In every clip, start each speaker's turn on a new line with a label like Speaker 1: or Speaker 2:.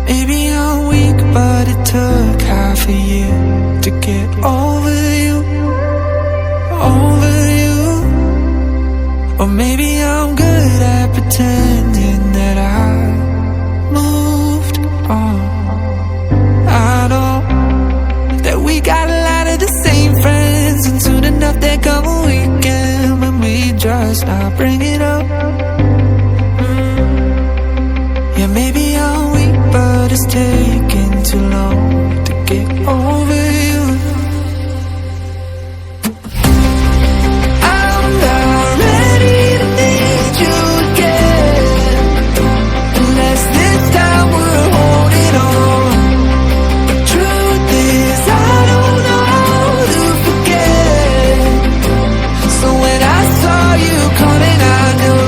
Speaker 1: Maybe I'm weak, but it took half a year to get over you, over you. Or maybe I'm good at pretending that I moved on. I know that we got a lot of the same friends, and soon enough there come a weekend when we just not bring it up. Yeah, maybe I'm weak, but it's taking too long to get over you. I'm not ready to need you again, unless this time we're holding on. The truth is I don't know how to forget. So when I saw you coming, I knew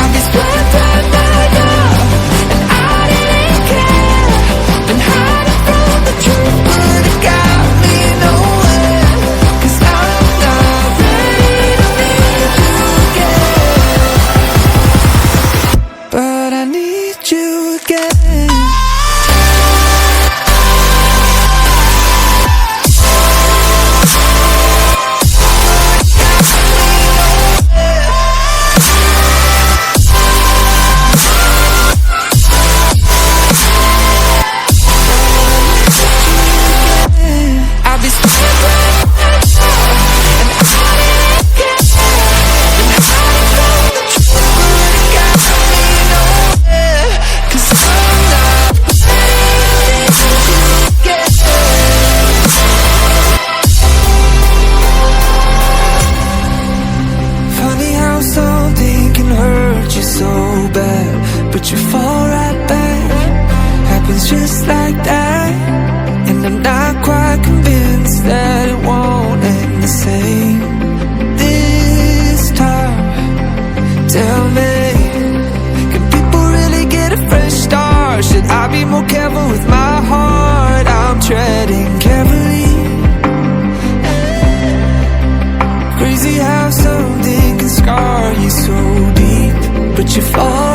Speaker 1: I'd be split right now. But you fall right back, happens just like that. And I'm not quite convinced that it won't end the same this time. Tell me, can people really get a fresh start? Should I be more careful with my heart? I'm treading carefully. Crazy how something can scar you so deep, but you fall